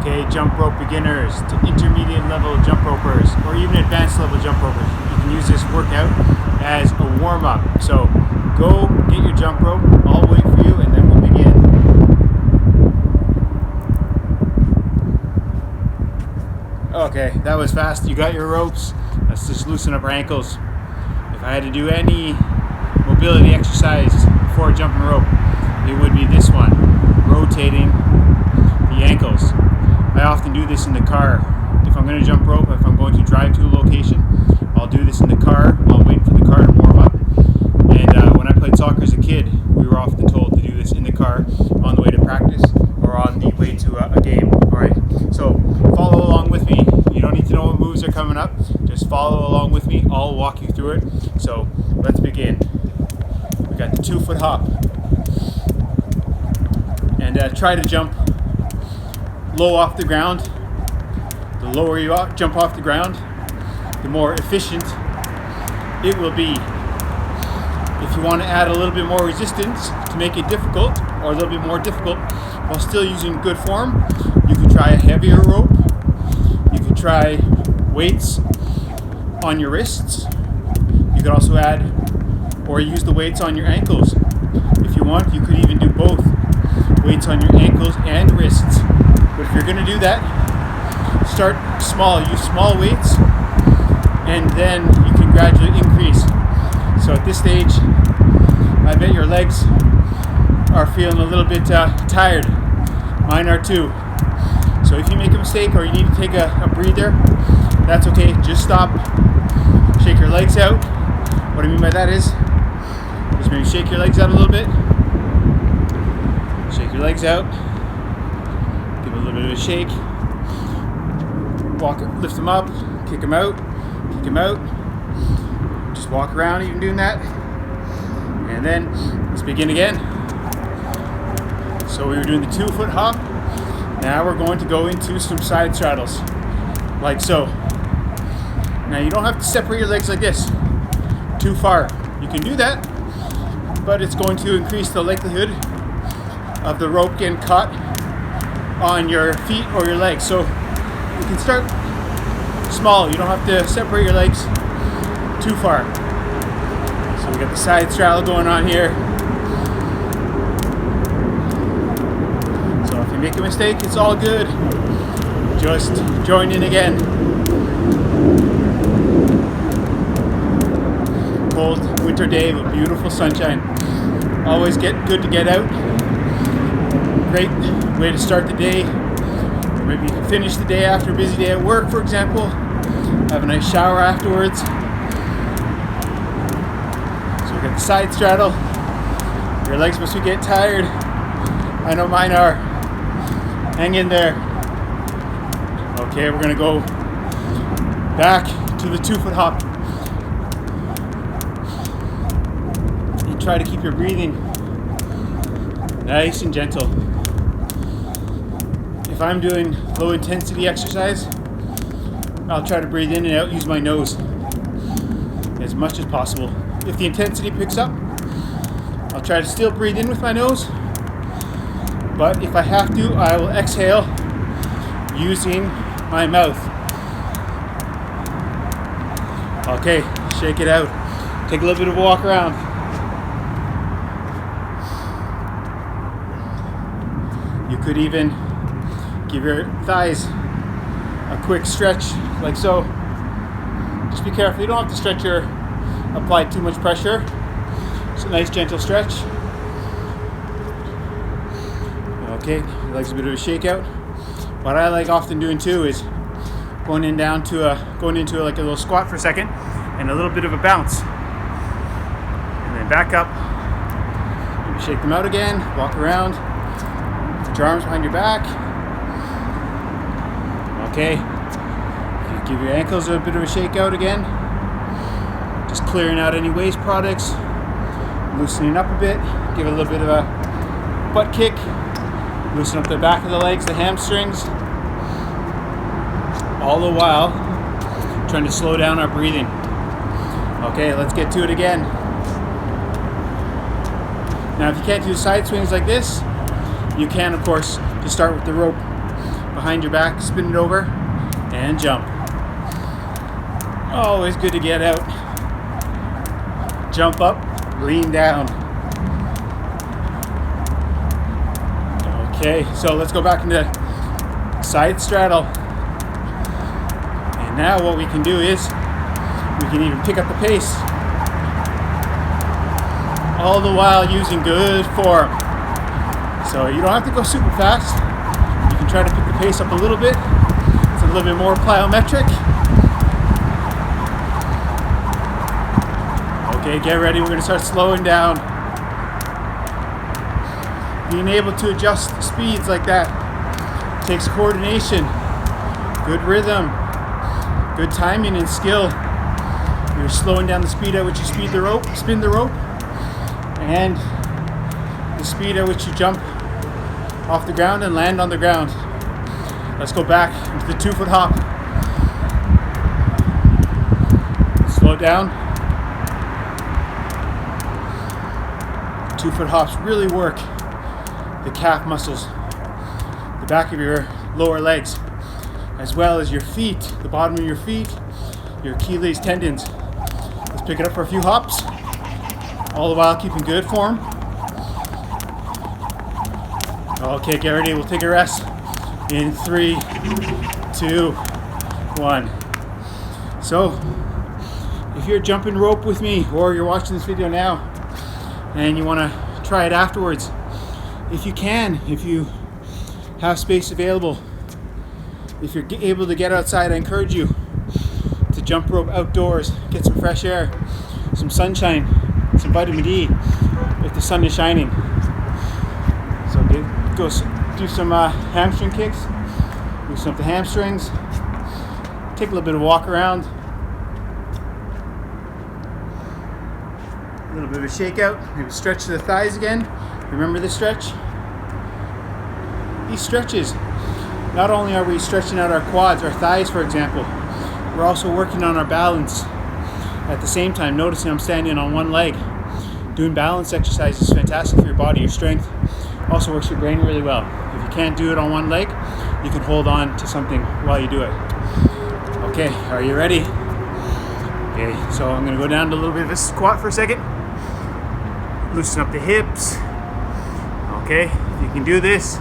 Okay, jump rope beginners to intermediate level jump ropers or even advanced level jump ropers. You can use this workout as a warm-up. So go get your jump rope, I'll wait for you, and then we'll begin. Okay, that was fast. You got your ropes. Let's just loosen up our ankles. If I had to do any mobility exercise before jumping rope, it would be this one, rotating the ankles. I often do this in the car. If I'm going to jump rope, if I'm going to drive to a location, I'll do this in the car. I'll wait for the car to warm up. And when I played soccer as a kid, we were often told to do this in the car on the way to practice or on the way to a game. Alright, so follow along with me. You don't need to know what moves are coming up. Just follow along with me. I'll walk you through it. So let's begin. We got the 2-foot hop. And try to jump low off the ground. The lower you jump off the ground, the more efficient it will be. If you want to add a little bit more resistance to make it difficult, or a little bit more difficult while still using good form, you could try a heavier rope. You could try weights on your wrists. You could also add or use the weights on your ankles. If you want, you could even do both. Weights on your ankles and wrists. But if you're going to do that, start small. Use small weights, and then you can gradually increase. So at this stage, I bet your legs are feeling a little bit tired. Mine are too. So if you make a mistake or you need to take a breather, that's okay. Just stop. Shake your legs out. What I mean by that is, just maybe shake your legs out a little bit. Shake your legs out. Give it a little bit of a shake. Walk, lift them up, kick them out, kick them out. Just walk around even doing that. And then let's begin again. So we were doing the 2-foot hop. Now we're going to go into some side straddles, like so. Now you don't have to separate your legs like this too far. You can do that, but it's going to increase the likelihood of the rope getting caught on your feet or your legs. So you can start small. You don't have to separate your legs too far. So we got the side straddle going on here. So if you make a mistake, it's all good. Just join in again. Cold winter day with beautiful sunshine. Always good to get out. Great way to start the day. Maybe finish the day after a busy day at work, for example. Have a nice shower afterwards. So we got the side straddle. Your legs must be getting tired. I know mine are. Hang in there. Okay, we're gonna go back to the 2-foot hop. And try to keep your breathing nice and gentle. If I'm doing low intensity exercise, I'll try to breathe in and out, use my nose as much as possible. If the intensity picks up, I'll try to still breathe in with my nose, but if I have to, I will exhale using my mouth. Okay, shake it out. Take a little bit of a walk around. You could even give your thighs a quick stretch, like so. Just be careful. You don't have to apply too much pressure. It's a nice gentle stretch. Okay, legs a bit of a shakeout. What I like often doing too is going into like a little squat for a second and a little bit of a bounce, and then back up. Maybe shake them out again. Walk around. Put your arms behind your back. Okay, give your ankles a bit of a shake out again. Just clearing out any waste products, loosening up a bit, give it a little bit of a butt kick, loosen up the back of the legs, the hamstrings, all the while trying to slow down our breathing. Okay, let's get to it again. Now if you can't do side swings like this, you can of course just start with the rope behind your back, spin it over, and jump. Always good to get out. Jump up, lean down. Okay, so let's go back into side straddle. And now what we can do is we can even pick up the pace, all the while using good form. So you don't have to go super fast. You can try to pick the pace up a little bit. It's a little bit more plyometric. Okay, get ready. We're going to start slowing down. Being able to adjust speeds like that takes coordination, good rhythm, good timing and skill. You're slowing down the speed at which you spin the rope, and the speed at which you jump off the ground and land on the ground. Let's go back into the 2-foot hop. Slow down. 2-foot hops really work the calf muscles, the back of your lower legs, as well as your feet, the bottom of your feet, your Achilles tendons. Let's pick it up for a few hops, all the while keeping good form. Okay, get ready. We'll take a rest in 3, 2, 1. So, if you're jumping rope with me, or you're watching this video now, and you want to try it afterwards, if you can, if you have space available, if you're able to get outside, I encourage you to jump rope outdoors, get some fresh air, some sunshine, some vitamin D if the sun is shining. So go do some hamstring kicks, loosen up the hamstrings, take a little bit of walk around, a little bit of a shakeout, maybe stretch the thighs again. Remember the stretch? These stretches, not only are we stretching out our quads, our thighs for example, we're also working on our balance at the same time. Noticing I'm standing on one leg. Doing balance exercise is fantastic for your body, your strength. Also works your brain really well. If you can't do it on one leg, you can hold on to something while you do it. Okay, are you ready? Okay, so I'm going to go down to a little bit of a squat for a second. Loosen up the hips. Okay, if you can do this,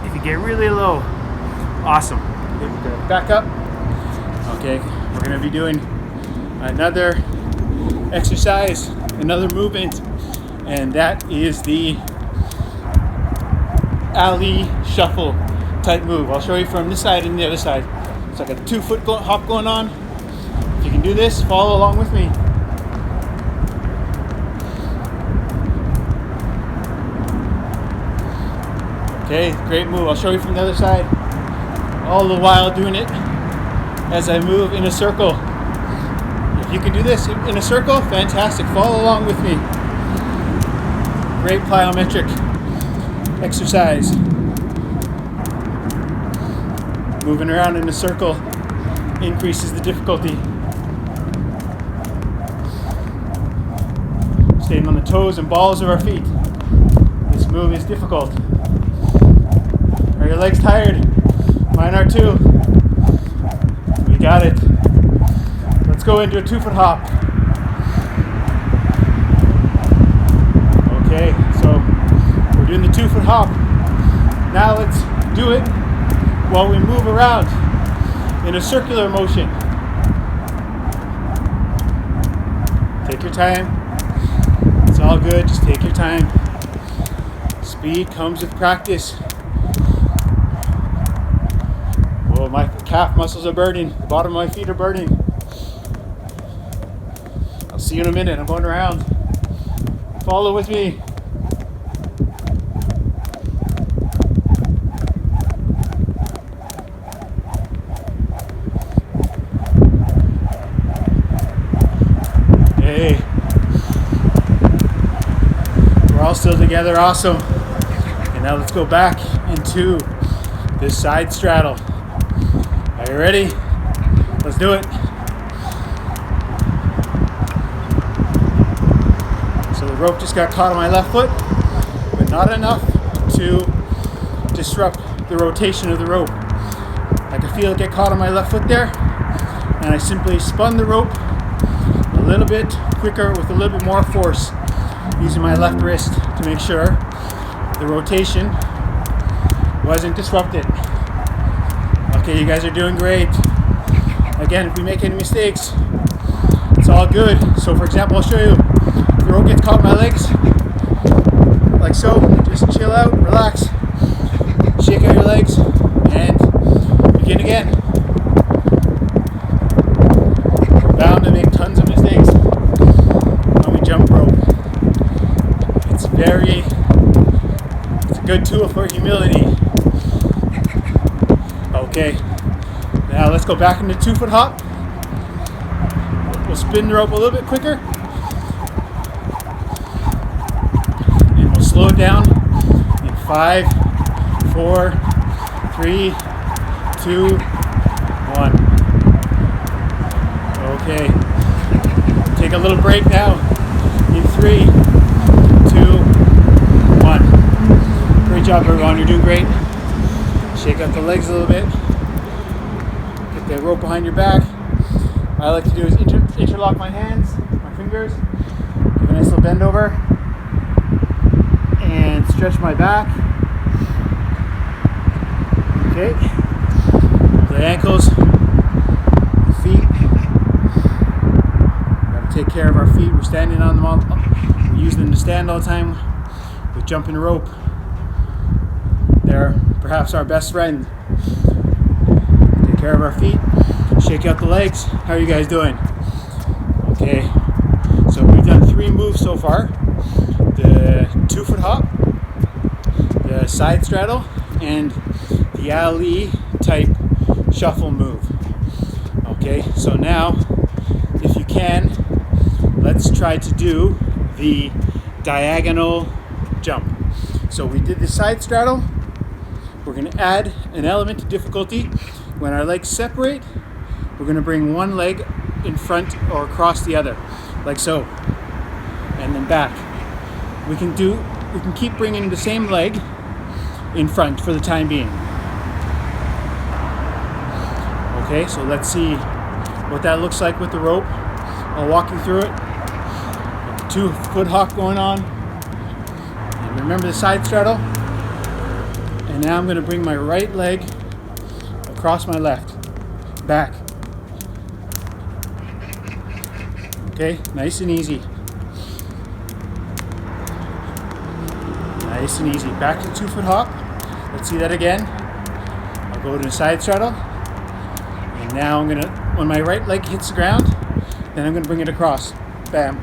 if you get really low, awesome. Back up. Okay, we're going to be doing another exercise, another movement, and that is the alley shuffle type move. I'll show you from this side and the other side. It's like a 2-foot hop going on. If you can do this, follow along with me. Okay, great move. I'll show you from the other side. All the while doing it as I move in a circle. If you can do this in a circle, fantastic. Follow along with me. Great plyometric exercise. Moving around in a circle increases the difficulty. Staying on the toes and balls of our feet. This move is difficult. Are your legs tired? Mine are too. We got it. Let's go into a 2-foot hop. Okay, so we're doing the 2-foot hop. Now let's do it while we move around in a circular motion. Take your time. It's all good, just take your time. Speed comes with practice. Whoa, my calf muscles are burning. The bottom of my feet are burning. I'll see you in a minute. I'm going around. Follow with me. Hey. We're all still together. Awesome. And now let's go back into this side straddle. Are you ready? Let's do it. So the rope just got caught on my left foot, but not enough to disrupt the rotation of the rope. I could feel it get caught on my left foot there, and I simply spun the rope a little bit quicker with a little bit more force, using my left wrist to make sure the rotation wasn't disrupted. Okay, you guys are doing great. Again, if we make any mistakes, it's all good. So for example, I'll show you. If the rope gets caught in my legs, like so, just chill out, relax, shake out your legs, and begin again. We're bound to make tons of mistakes when we jump rope. It's a good tool for humility. Okay, now let's go back into 2-foot hop. We'll spin the rope a little bit quicker, and we'll slow it down in 5, 4, 3, 2, 1. Okay, take a little break now in 3, 2, 1. Great job, everyone. You're doing great. Shake out the legs a little bit. Get the rope behind your back. What I like to do is interlock my hands, my fingers, give a nice little bend over, and stretch my back. Okay. The ankles, the feet. Got to take care of our feet. We're standing on them all. We're using them to stand all the time. With jumping rope, they're perhaps our best friend. Take care of our feet. Shake out the legs. How are you guys doing? Okay, so we've done 3 moves so far. The 2-foot hop, the side straddle, and the alley type shuffle move. Okay, so now, if you can, let's try to do the diagonal jump. So we did the side straddle. We're going to add an element of difficulty. When our legs separate, we're going to bring one leg in front or across the other, like so, and then back. We can keep bringing the same leg in front for the time being. Okay, so let's see what that looks like with the rope. I'll walk you through it. 2-foot hop going on. And remember the side straddle. And now I'm going to bring my right leg across my left. Back. Okay, nice and easy. Nice and easy. Back to 2-foot hop. Let's see that again. I'll go to the side straddle. And now I'm going to, when my right leg hits the ground, then I'm going to bring it across. Bam.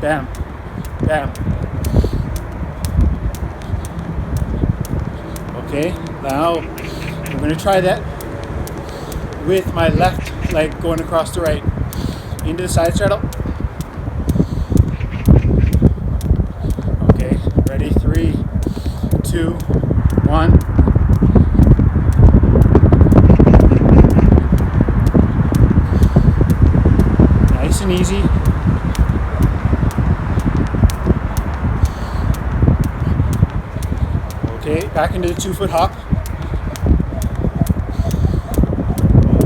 Bam. Bam. Okay, now I'm going to try that with my left leg going across the right. Into the side straddle. Okay, ready? 3, 2, 1. Nice and easy. Okay, back into the 2-foot hop.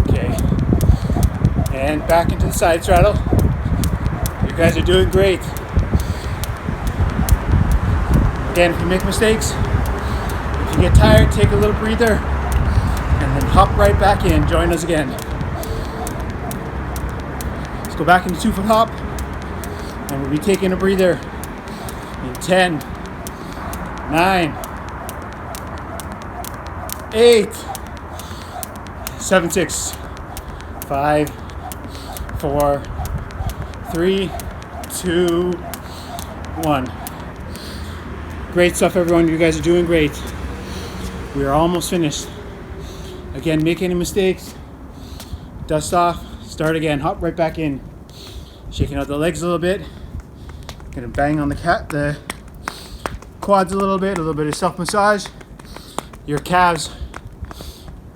Okay. And back into the side straddle. You guys are doing great. Again, if you make mistakes, if you get tired, take a little breather and then hop right back in. Join us again. Let's go back into 2-foot hop, and we'll be taking a breather in 10, 9, 8, 7, 6, 5, 4, 3, 2, 1. Great stuff, everyone. You guys are doing great. We are almost finished. Again, make any mistakes, dust off, start again, hop right back in. Shaking out the legs a little bit. Gonna bang on the quads a little bit of self-massage. Your calves,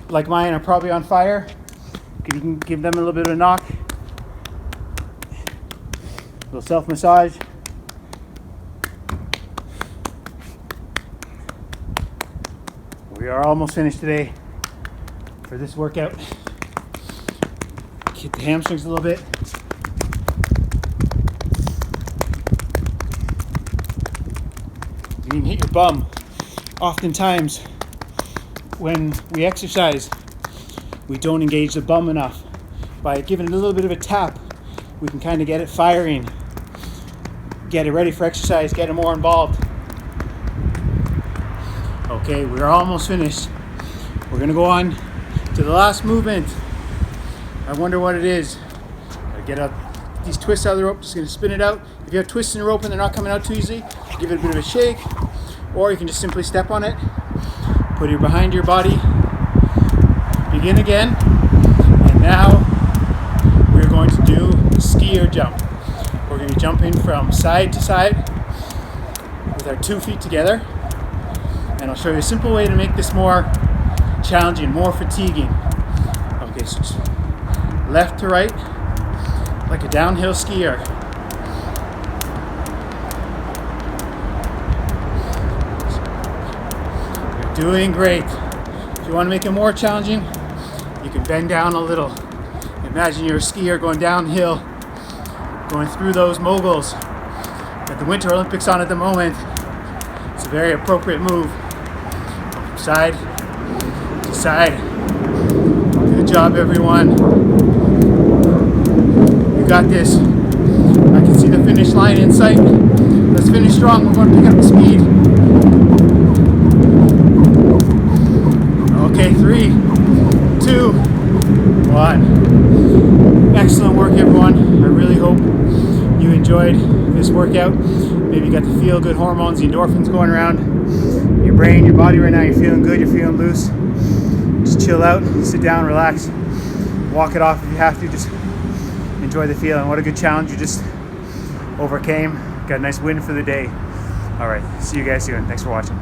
like mine, are probably on fire. You can give them a little bit of a knock. A little self-massage. We are almost finished today. for this workout. Hit the hamstrings a little bit. You can hit your bum. Oftentimes, when we exercise, we don't engage the bum enough. By giving it a little bit of a tap, we can kind of get it firing, get it ready for exercise, get it more involved. Okay, we're almost finished. We're gonna go on to the last movement. I wonder what it is. I get up these twists out of the rope, just gonna spin it out. If you have twists in the rope and they're not coming out too easily, give it a bit of a shake, or you can just simply step on it, put it behind your body, begin again, and now we're going to do the skier jump. We're going to be jumping from side to side with our 2 feet together, and I'll show you a simple way to make this more challenging, more fatiguing. Okay, so just left to right, like a downhill skier. You're doing great. If you want to make it more challenging, you can bend down a little. Imagine you're a skier going downhill, going through those moguls. At the Winter Olympics on at the moment, it's a very appropriate move. From side to side. Good job, everyone. You got this. I can see the finish line in sight. Let's finish strong. We're going to pick up the speed. Okay, 3, 2, 1. Excellent work, everyone. I really hope you enjoyed this workout. Maybe you got the feel-good hormones, the endorphins going around your brain, your body right now. You're feeling good, you're feeling loose. Just chill out, sit down, relax. Walk it off if you have to. Just enjoy the feeling. What a good challenge you just overcame. Got a nice win for the day. All right, see you guys soon. Thanks for watching.